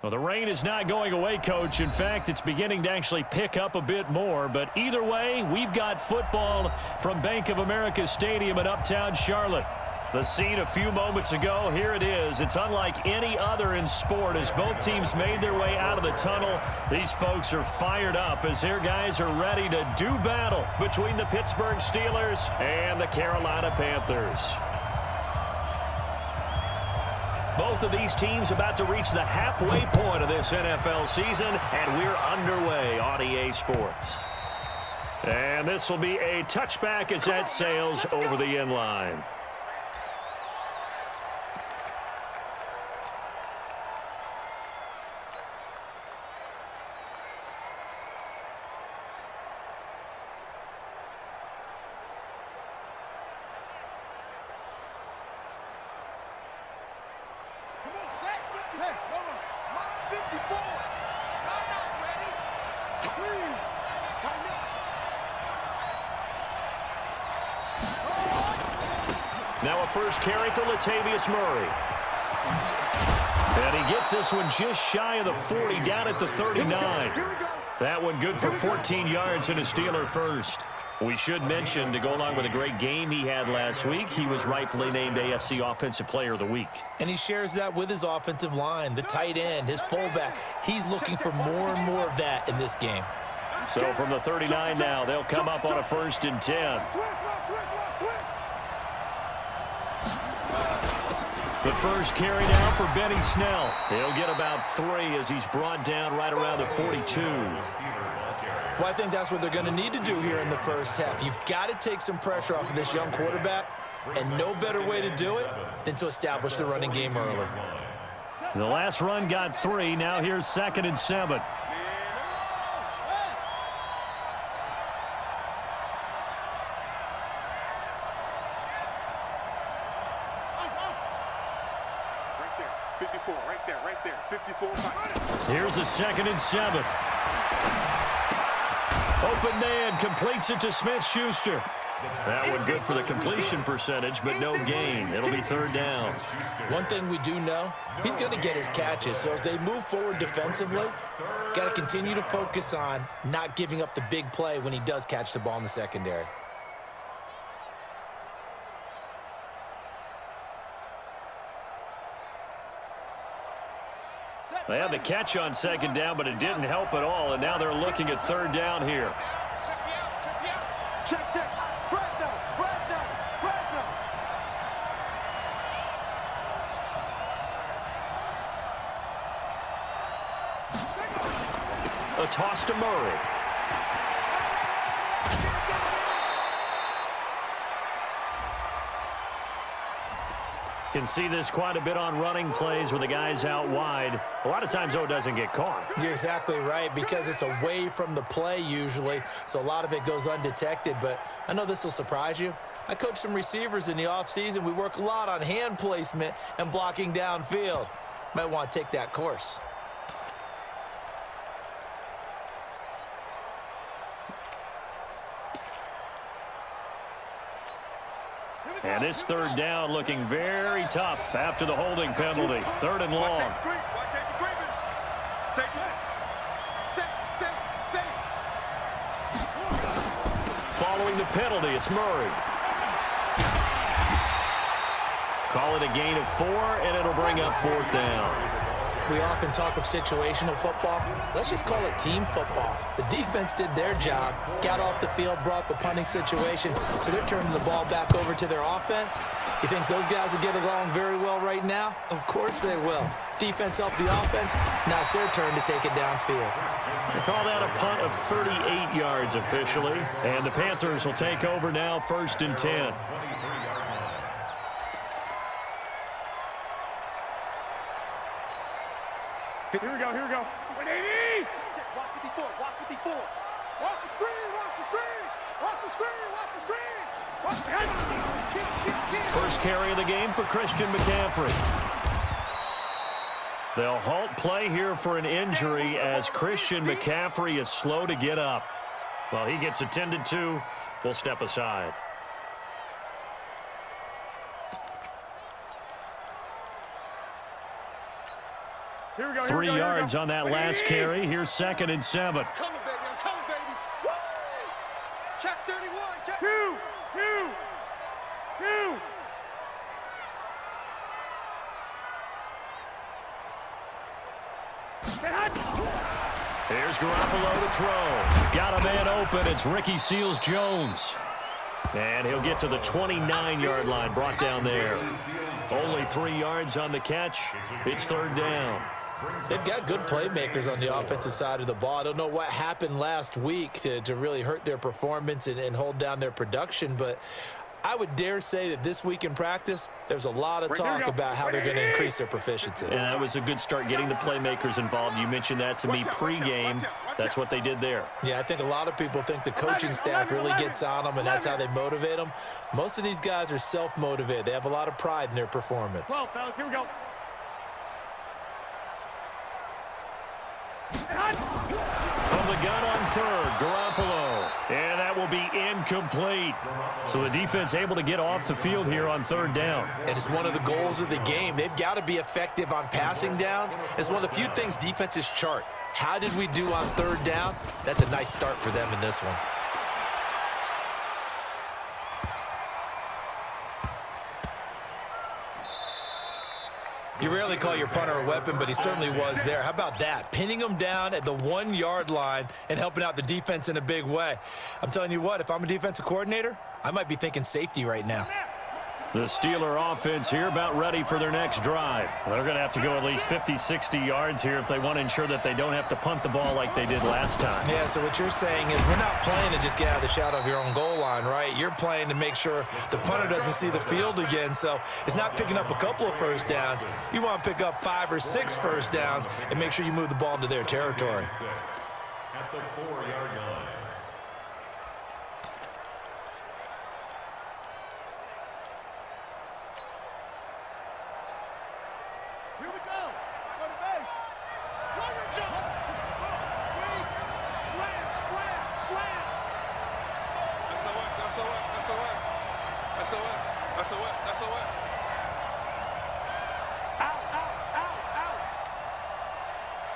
Well, the rain is not going away, Coach. In fact, it's beginning to actually pick up a bit more. But either way, we've got football from Bank of America Stadium in Uptown Charlotte. The scene a few moments ago, here it is. It's unlike any other in sport as both teams made their way out of the tunnel. These folks are fired up as their guys are ready to do battle between the Pittsburgh Steelers and the Carolina Panthers. Both of these teams about to reach the halfway point of this NFL season, and we're underway on EA Sports. And this will be a touchback as that sails over the end line. Now a first carry for Latavius Murray. And he gets this one just shy of the 40, down at the 39. That one good for 14 yards and a Steeler first. We should mention, to go along with a great game he had last week, he was rightfully named AFC Offensive Player of the Week. And he shares that with his offensive line, the tight end, his fullback. He's looking for more and more of that in this game. So from the 39 now, they'll come up on a 1st and 10. The first carry now for Benny Snell. He'll get about 3 as he's brought down right around the 42. Well, I think that's what they're going to need to do here in the first half. You've got to take some pressure off of this young quarterback, and no better way to do it than to establish the running game early. The last run got 3. Now here's 2nd and 7. Here's a 2nd and 7. Open man completes it to Smith-Schuster. That one good for the completion percentage, but no gain. It'll be 3rd down. One thing we do know, he's going to get his catches. So as they move forward defensively, got to continue to focus on not giving up the big play when he does catch the ball in the secondary. They had the catch on 2nd down, but it didn't help at all, and now they're looking at 3rd down here. A toss to Murray. Can see this quite a bit on running plays where the guy's out wide. A lot of times, though, it doesn't get caught. You're exactly right, because it's away from the play usually, so a lot of it goes undetected. But I know this will surprise you. I coach some receivers in the offseason. We work a lot on hand placement and blocking downfield. Might want to take that course. And this 3rd down looking very tough after the holding penalty. 3rd and long. Following the penalty, it's Murray. Call it a gain of 4, and it'll bring up 4th down. We often talk of situational football. Let's just call it team football. The defense did their job, got off the field, brought the punting situation, so they're turning the ball back over to their offense. You think those guys will get along very well right now? Of course they will. Defense helped the offense. Now it's their turn to take it downfield. They call that a punt of 38 yards officially, and the Panthers will take over now, 1st and 10. Here we go, here we go. 180! Watch 54, watch 54. Watch the screen, watch the screen. Watch the screen, watch the screen. Watch the First carry of the game for Christian McCaffrey. They'll halt play here for an injury as Christian McCaffrey is slow to get up. Well, he gets attended to. We'll step aside. Here we go. 3 yards on that last carry. Here's 2nd and 7. I'm coming, baby. I'm coming, baby. Woo! Check 31. Check. 2. Here's Garoppolo to throw. Got a man open. It's Ricky Seals-Jones. And he'll get to the 29-yard line, brought down there. Only 3 yards on the catch. It's 3rd down. They've got good playmakers on the offensive side of the ball. I don't know what happened last week to really hurt their performance and hold down their production, but I would dare say that this week in practice, there's a lot of talk about how they're going to increase their proficiency. And that was a good start getting the playmakers involved. You mentioned that to me pregame. That's what they did there. Yeah, I think a lot of people think the coaching staff really gets on them, and that's how they motivate them. Most of these guys are self-motivated. They have a lot of pride in their performance. Well, fellas, here we go. From the gun on 3rd, Garoppolo. And that will be incomplete. So the defense able to get off the field here on 3rd down. And it's one of the goals of the game. They've got to be effective on passing downs. It's one of the few things defenses chart. How did we do on 3rd down? That's a nice start for them in this one. You rarely call your punter a weapon, but he certainly was there. How about that? Pinning him down at the 1-yard line and helping out the defense in a big way. I'm telling you what, if I'm a defensive coordinator, I might be thinking safety right now. The Steeler offense here about ready for their next drive. They're going to have to go at least 50, 60 yards here if they want to ensure that they don't have to punt the ball like they did last time. Yeah, so what you're saying is we're not playing to just get out of the shadow of your own goal line, right? You're playing to make sure the punter doesn't see the field again. So it's not picking up a couple of first downs. You want to pick up 5 or 6 first downs and make sure you move the ball into their territory. At the 4-yard line. Here we go. Go to base. Warrior jump. 3. Slam. SOS. Out.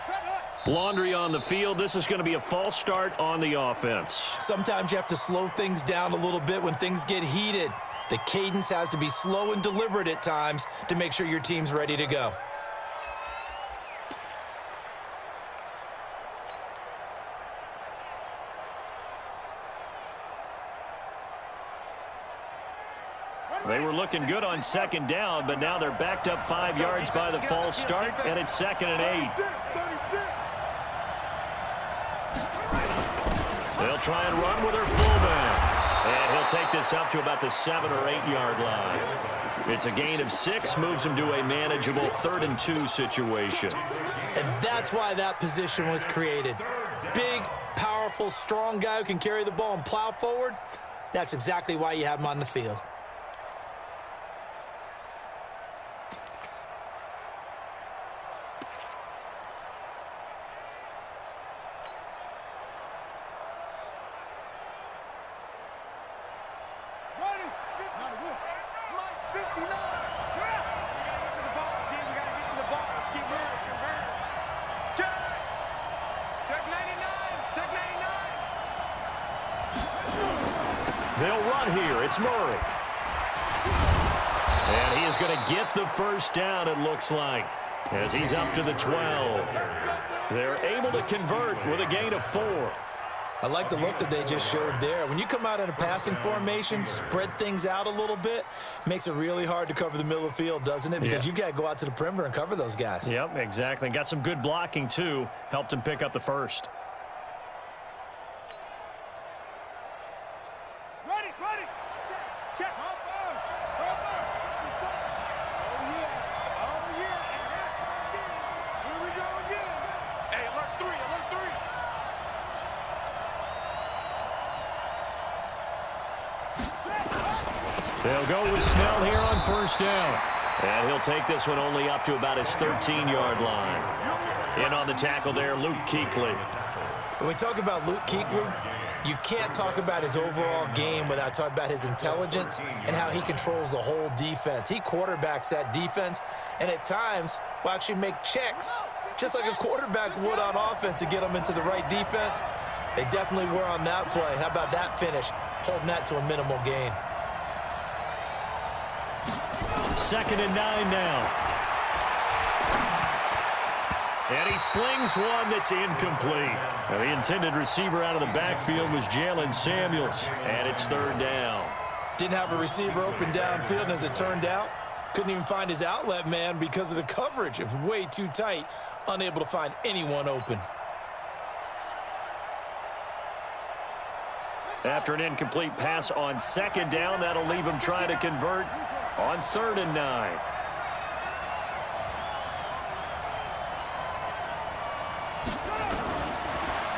Set up. Laundry on the field. This is going to be a false start on the offense. Sometimes you have to slow things down a little bit when things get heated. The cadence has to be slow and deliberate at times to make sure your team's ready to go. They were looking good on 2nd down, but now they're backed up 5 yards by the false start, and it's 2nd and 8. 36. They'll try and run with their fullback. And he'll take this up to about the 7 or 8 yard line. It's a gain of 6, moves him to a manageable 3rd and 2 situation. And that's why that position was created. Big, powerful, strong guy who can carry the ball and plow forward. That's exactly why you have him on the field. They'll run here. It's Murray. And he is going to get the first down, it looks like, as he's up to the 12. They're able to convert with a gain of 4. I like the look that they just showed there. When you come out in a passing formation, spread things out a little bit, makes it really hard to cover the middle of the field, doesn't it? Because you've got to go out to the perimeter and cover those guys. Yep, exactly. Got some good blocking, too. Helped him pick up the first. Ready. Check. Over. Oh, yeah. Here we go again. Hey, alert 3. They'll go with Snell here on first down. And he'll take this one only up to about his 13-yard line. In on the tackle there, Luke Kuechly. When we talk about Luke Kuechly, you can't talk about his overall game without talking about his intelligence and how he controls the whole defense. He quarterbacks that defense and at times will actually make checks just like a quarterback would on offense to get them into the right defense. They definitely were on that play. How about that finish? Holding that to a minimal gain. 2nd and 9 now. And he slings one that's incomplete. Now, the intended receiver out of the backfield was Jalen Samuels, and it's 3rd down. Didn't have a receiver open downfield, and as it turned out, couldn't even find his outlet man because of the coverage. It was way too tight, unable to find anyone open. After an incomplete pass on 2nd down, that'll leave him trying to convert on 3rd and 9.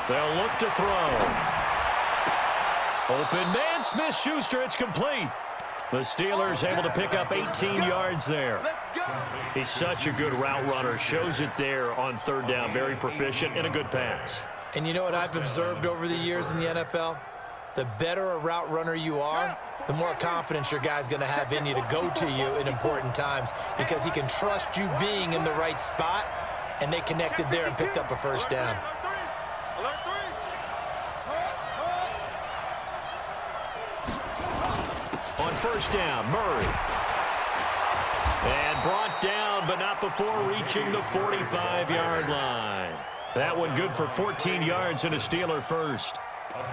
They'll look to throw. Open man, Smith-Schuster, it's complete. The Steelers able to pick up 18 yards there. He's such a good route runner. Shows it there on 3rd down. Very proficient and a good pass. And you know what I've observed over the years in the NFL? The better a route runner you are, the more confidence your guy's going to have in you to go to you in important times because he can trust you being in the right spot, and they connected there and picked up a 1st down. On 1st down, Murray. And brought down, but not before reaching the 45-yard line. That one good for 14 yards and a Steeler first.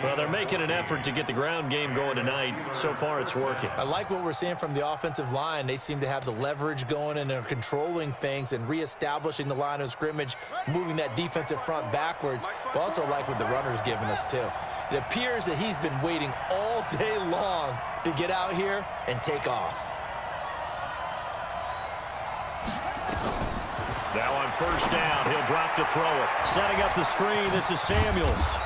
Well, they're making an effort to get the ground game going tonight. So far, it's working. I like what we're seeing from the offensive line. They seem to have the leverage going and are controlling things and reestablishing the line of scrimmage, moving that defensive front backwards. But also like what the runner's giving us, too. It appears that he's been waiting all day long to get out here and take off. Now on 1st down, he'll drop to throw it. Setting up the screen, this is Samuels.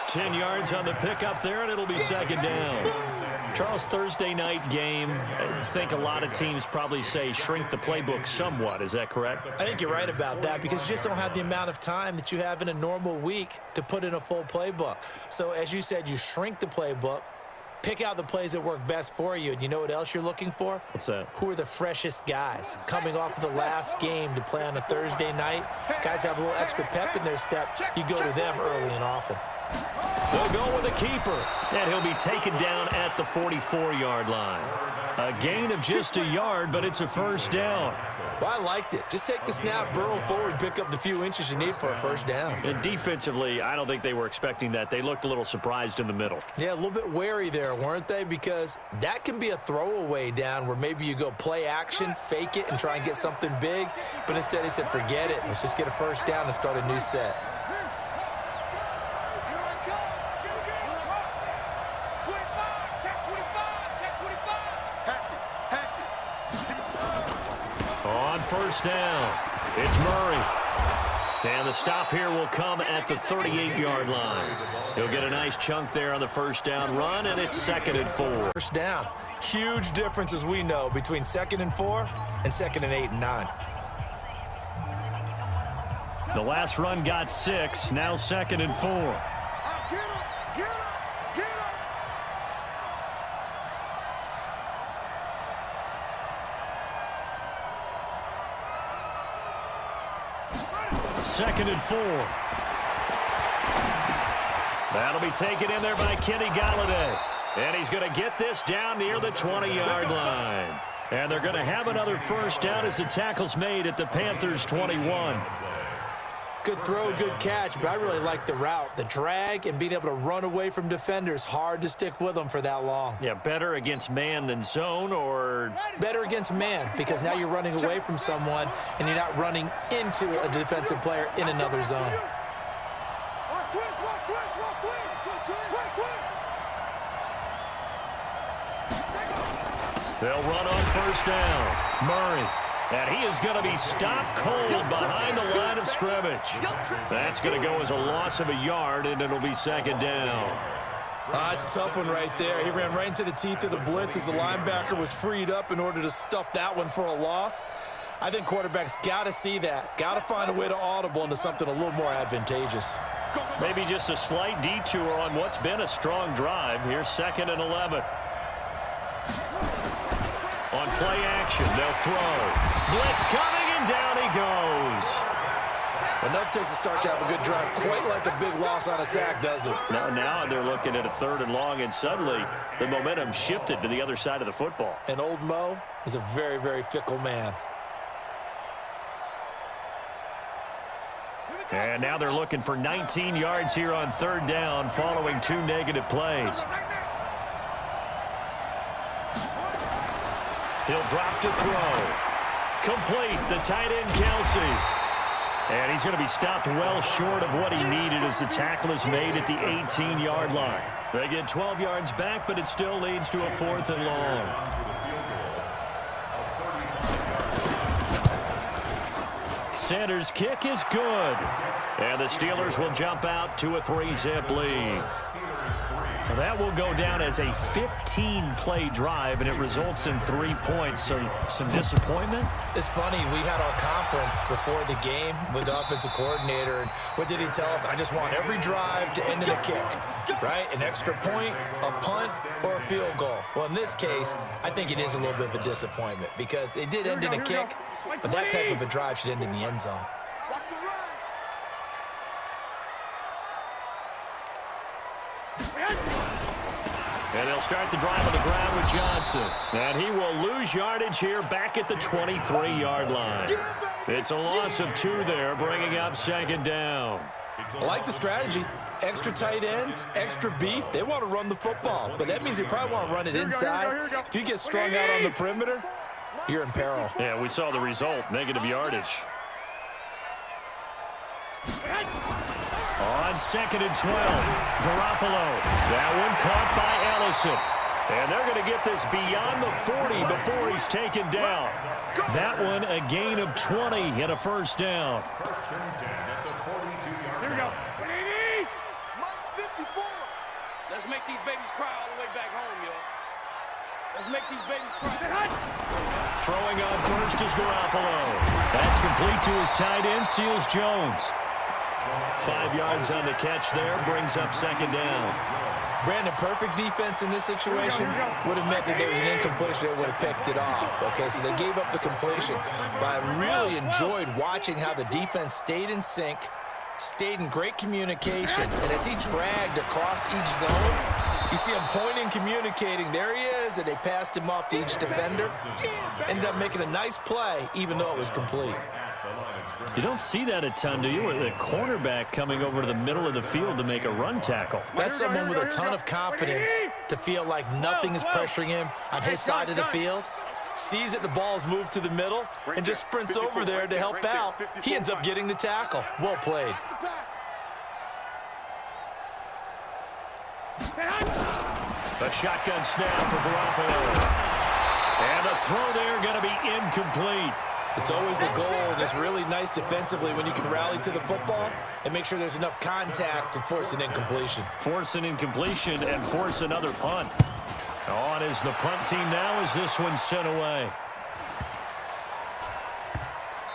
10 yards on the pickup there, and it'll be 2nd down. Charles, Thursday night game, I think a lot of teams probably say shrink the playbook somewhat. Is that correct? I think you're right about that because you just don't have the amount of time that you have in a normal week to put in a full playbook. So as you said, you shrink the playbook, pick out the plays that work best for you, and you know what else you're looking for? What's that? Who are the freshest guys coming off of the last game to play on a Thursday night? Guys have a little extra pep in their step. You go to them early and often. They'll go with a keeper, and he'll be taken down at the 44-yard line. A gain of just a yard, but it's a 1st down. Well, I liked it. Just take the snap, burrow forward, and pick up the few inches you need for a 1st down. And defensively, I don't think they were expecting that. They looked a little surprised in the middle. Yeah, a little bit wary there, weren't they? Because that can be a throwaway down where maybe you go play action, fake it, and try and get something big. But instead, he said, forget it. Let's just get a 1st down and start a new set. On 1st down, it's Murray. And the stop here will come at the 38-yard line. He'll get a nice chunk there on the 1st down run, and it's 2nd and 4. 1st down. Huge difference, as we know, between 2nd and 4 and 2nd and 8 and 9. The last run got 6, now 2nd and 4. Second and 4. That'll be taken in there by Kenny Galladay. And he's going to get this down near the 20-yard line. And they're going to have another 1st down as the tackle's made at the Panthers' 21. Good throw, good catch, but I really like the route. The drag and being able to run away from defenders, hard to stick with them for that long. Yeah, better against man than zone, or? Better against man, because now you're running away from someone and you're not running into a defensive player in another zone. They'll run on 1st down. Murray. And he is going to be stopped cold behind the line of scrimmage. That's going to go as a loss of a yard, and it'll be 2nd down. It's a tough one right there. He ran right into the teeth of the blitz as the linebacker was freed up in order to stuff that one for a loss. I think quarterbacks got to see that. Got to find a way to audible into something a little more advantageous. Maybe just a slight detour on what's been a strong drive. Here's 2nd and 11. On play action, they'll throw. Blitz coming, and down he goes. Enough takes a start to have a good drive, quite like a big loss on a sack, does it? Now they're looking at a 3rd and long, and suddenly the momentum shifted to the other side of the football. And old Mo is a very, very fickle man. And now they're looking for 19 yards here on 3rd down following 2 negative plays. He'll drop to throw. Complete, the tight end, Kelsey. And he's going to be stopped well short of what he needed as the tackle is made at the 18-yard line. They get 12 yards back, but it still leads to a 4th and long. Sanders' kick is good. And the Steelers will jump out to a 3-zip lead. Well, that will go down as a 15-play drive, and it results in 3 points. So some disappointment? It's funny, we had our conference before the game with the offensive coordinator, and what did he tell us? I just want every drive to end in a kick, right? An extra point, a punt, or a field goal. Well, in this case, I think it is a little bit of a disappointment because it did end in a kick, but that type of a drive should end in the end zone. And they'll start the drive on the ground with Johnson. And he will lose yardage here back at the 23-yard line. It's a loss of 2 there, bringing up 2nd down. I like the strategy. Extra tight ends, extra beef. They want to run the football, but that means they probably want to run it inside. If you get strung out on the perimeter, you're in peril. Yeah, we saw the result, negative yardage. On 2nd and 12, Garoppolo. That one caught by Ellison. And they're going to get this beyond the 40 before he's taken down. That one a gain of 20 and a 1st down. Here we go. 180. 54. Let's make these babies cry all the way back home, yo. Let's make these babies cry. Throwing on first is Garoppolo. That's complete to his tight end, Seals Jones. 5 yards on the catch there, brings up 2nd down. Brandon, perfect defense in this situation would have meant that there was an incompletion that would have picked it off. Okay, so they gave up the completion. But I really enjoyed watching how the defense stayed in sync, stayed in great communication, and as he dragged across each zone, you see him pointing, communicating. There he is, and they passed him off to each defender. Ended up making a nice play, even though it was complete. You don't see that a ton, do you? The cornerback coming over to the middle of the field to make a run tackle. That's someone with a ton of confidence to feel like nothing is pressuring him on his side of the field. Sees that the ball's moved to the middle and just sprints over there to help out. He ends up getting the tackle. Well played. A shotgun snap for Garoppolo. And the throw there going to be incomplete. It's always a goal, and it's really nice defensively when you can rally to the football and make sure there's enough contact to force an incompletion. Force an incompletion and force another punt. On is the punt team now as this one's sent away.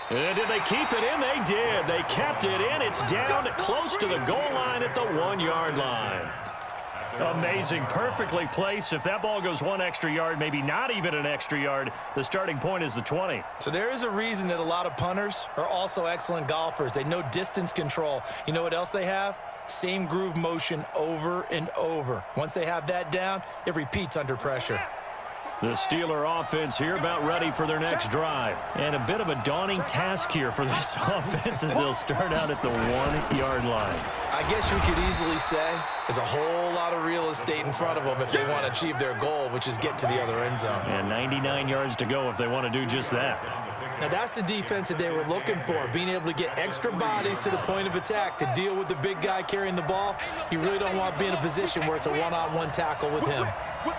And did they keep it in? They did. They kept it in. It's down close to the goal line at the 1-yard line. Amazing. Perfectly placed. If that ball goes 1 extra yard, maybe not even an extra yard, the starting point is the 20. So there is a reason that a lot of punters are also excellent golfers. They know distance control. You know what else they have? Same groove motion over and over. Once they have that down, it repeats under pressure. The Steeler offense here about ready for their next drive. And a bit of a daunting task here for this offense as they'll start out at the 1-yard line. I guess you could easily say there's a whole lot of real estate in front of them if they want to achieve their goal, which is get to the other end zone. And 99 yards to go if they want to do just that. Now, that's the defense that they were looking for, being able to get extra bodies to the point of attack to deal with the big guy carrying the ball. You really don't want to be in a position where it's a one-on-one tackle with him. Whip.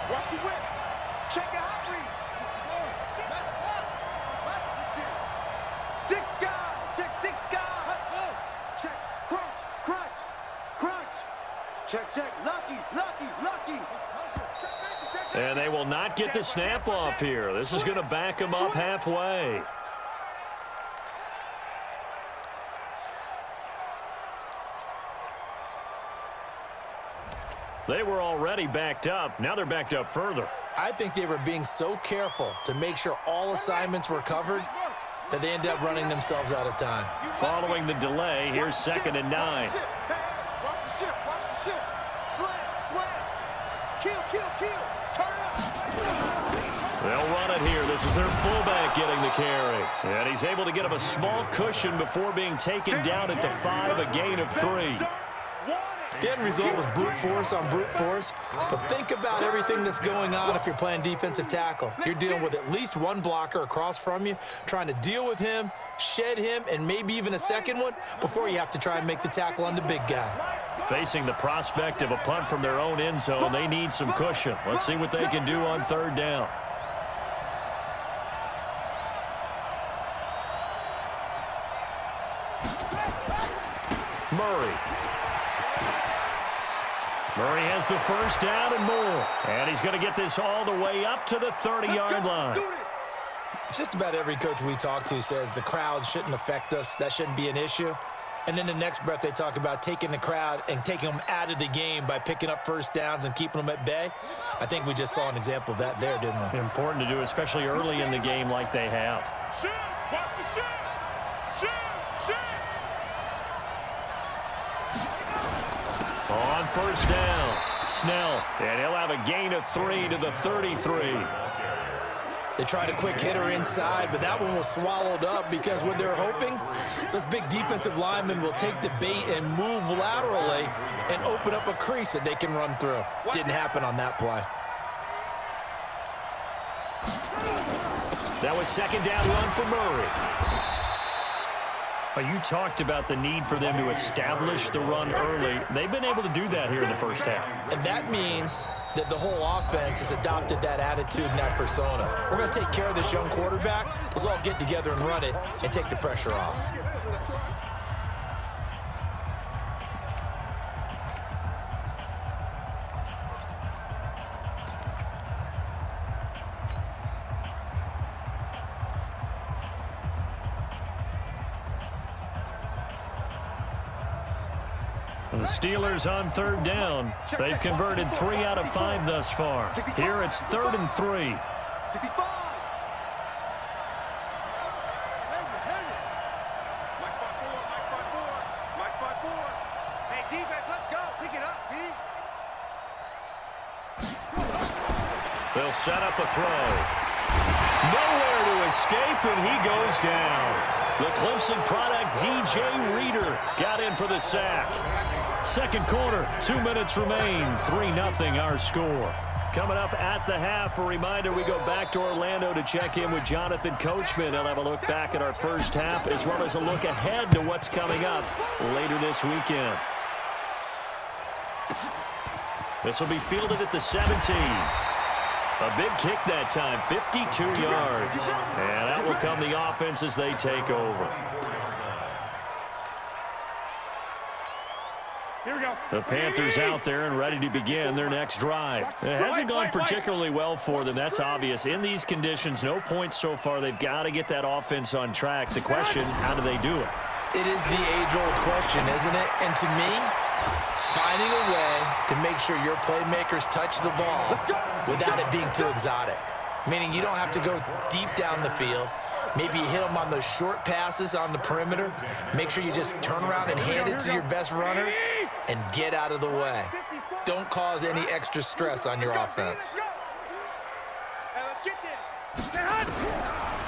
Watch the whip. Check the hot read. Six guys. Check 6 guys. Check. Crunch. Check. Lucky. And they will not get the snap off here. This is going to back them up halfway. They were already backed up. Now they're backed up further. I think they were being so careful to make sure all assignments were covered that they end up running themselves out of time. Following the delay, here's 2nd and 9. Watch the shift. Watch the shift. Slam. Kill. Turn up. They'll run it here. This is their fullback getting the carry. And he's able to get him a small cushion before being taken down at the 5, a gain of 3. The end result was brute force on brute force, but think about everything that's going on if you're playing defensive tackle. You're dealing with at least one blocker across from you, trying to deal with him, shed him, and maybe even a second one before you have to try and make the tackle on the big guy. Facing the prospect of a punt from their own end zone, they need some cushion. Let's see what they can do on 3rd down. Murray has the 1st down and more. And he's going to get this all the way up to the 30-yard line. Just about every coach we talk to says the crowd shouldn't affect us. That shouldn't be an issue. And then the next breath they talk about taking the crowd and taking them out of the game by picking up 1st downs and keeping them at bay. I think we just saw an example of that there, didn't we? Important to do, especially early in the game like they have. Shoot! Watch the shoot! Shoot! On 1st down, Snell, and he'll have a gain of 3 to the 33. They tried a quick hitter inside, but that one was swallowed up because what they're hoping, those big defensive linemen will take the bait and move laterally and open up a crease that they can run through. Didn't happen on that play. That was 2nd down run for Murray. Well, you talked about the need for them to establish the run early. They've been able to do that here in the 1st half. And that means that the whole offense has adopted that attitude and that persona. We're going to take care of this young quarterback. Let's all get together and run it and take the pressure off. The Steelers on 3rd down. They've converted 3 out of 5 thus far. Here it's 3rd and 3. 65. Mike 5-4. Hey, defense, let's go. Pick it up, D. They'll set up a throw. Nowhere to escape, and he goes down. The Clemson product, DJ Reader, got in for the sack. 2nd quarter, 2 minutes remain, 3-0 our score. Coming up at the half, a reminder we go back to Orlando to check in with Jonathan Coachman. He'll have a look back at our 1st half as well as a look ahead to what's coming up later this weekend. This will be fielded at the 17. A big kick that time, 52 yards. And that will come the offense as they take over. Here we go. The Panthers out there and ready to begin their next drive. It hasn't gone particularly well for them, that's obvious. In these conditions, no points so far. They've got to get that offense on track. The question, how do they do it? It is the age-old question, isn't it? And to me, finding a way to make sure your playmakers touch the ball without it being too exotic. Meaning you don't have to go deep down the field. Maybe you hit them on those short passes on the perimeter. Make sure you just turn around and hand it to your best runner and get out of the way. Don't cause any extra stress on your offense. Hey, let's get this.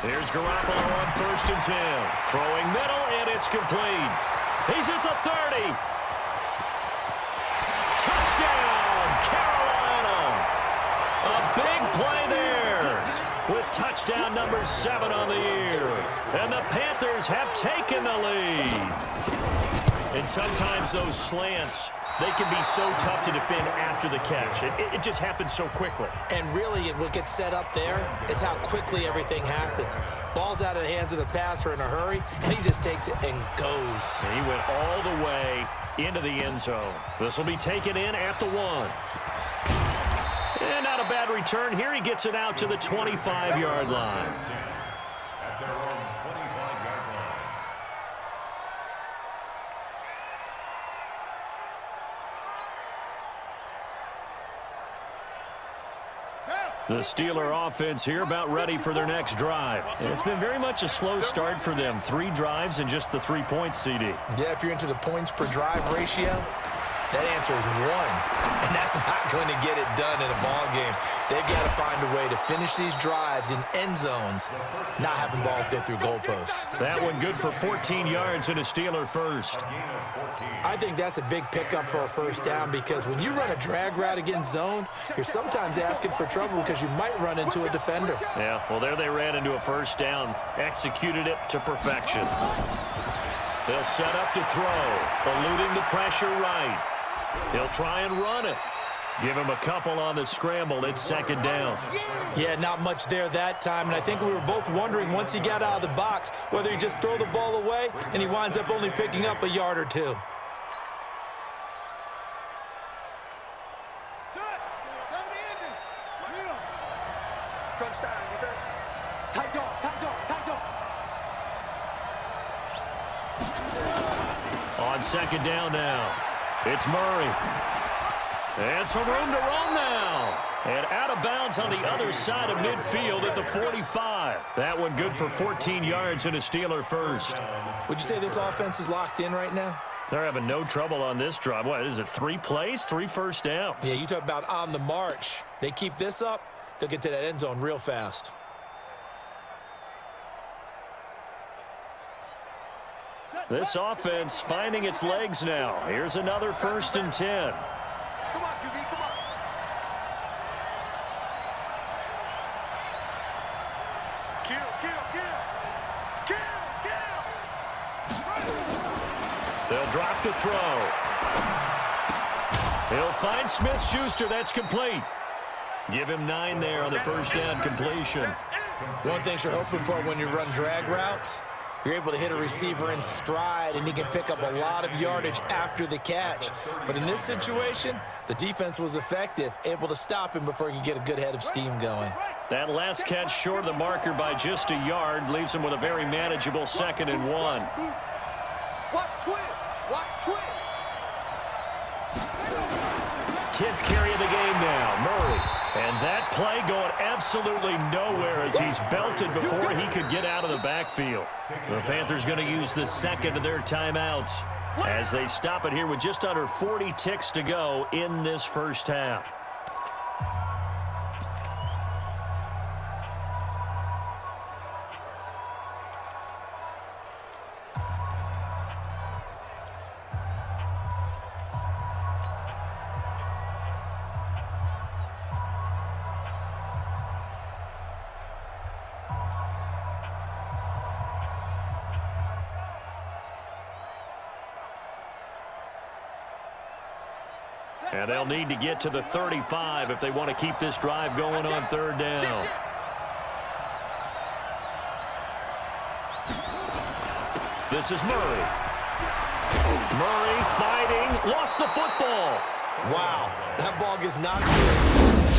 Here's Garoppolo on 1st and 10. Throwing middle, and it's complete. He's at the 30. Touchdown, Carolina. A big play there with touchdown number 7 on the year. And the Panthers have taken the lead. And sometimes those slants, they can be so tough to defend after the catch. It just happens so quickly. And really, what gets set up there is how quickly everything happens. Ball's out of the hands of the passer in a hurry, and he just takes it and goes. And he went all the way into the end zone. This will be taken in at the 1. And not a bad return. Here he gets it out to the 25-yard line. At their own 25-yard line. Down. The Steeler offense here about ready for their next drive. And it's been very much a slow start for them. 3 drives and just the 3 points, CD. Yeah, if you're into the points per drive ratio, that answer is 1. And that's not going to get it done in a ball game. They've got to find a way to finish these drives in end zones, not having balls go through goalposts. That one good for 14 yards and a Steeler first. I think that's a big pickup for a first down because when you run a drag route against zone, you're sometimes asking for trouble because you might run into a defender. Yeah, well, there they ran into a first down. Executed it to perfection. They'll set up to throw, eluding the pressure right. He'll try and run it. Give him a couple on the scramble. It's second down. Yeah, not much there that time, and I think we were both wondering once he got out of the box whether he just throw the ball away and he winds up only picking up a yard or 2. Crunch time, defense. Tight dog, tight dog, tight dog. On second down now, it's Murray. And some room to run now. And out of bounds on the other side of midfield at the 45. That one good for 14 yards and a Steeler first. Would you say this offense is locked in right now? They're having no trouble on this drive. What is it, 3 plays, 3 first downs? Yeah, you talk about on the march. They keep this up, they'll get to that end zone real fast. This offense finding its legs now. Here's another 1st and 10. Come on, QB, come on. Kill, kill, kill. Kill, kill. They'll drop to throw. He'll find Smith-Schuster. That's complete. Give him 9 there on the first down completion. One thing you're hoping for when you run drag routes, you're able to hit a receiver in stride, and he can pick up a lot of yardage after the catch. But in this situation, the defense was effective, able to stop him before he could get a good head of steam going. That last catch short of the marker by just a yard leaves him with a very manageable 2nd and 1. Watch twins. Watch twins. 10th carry of the game now, Murray. And that play going absolutely nowhere as he's belted before he could get out of the backfield. The Panthers going to use the 2nd of their timeouts as they stop it here with just under 40 ticks to go in this first half. And they'll need to get to the 35 if they want to keep this drive going on 3rd down. This is Murray. Murray fighting, lost the football. Wow, that ball gets knocked through.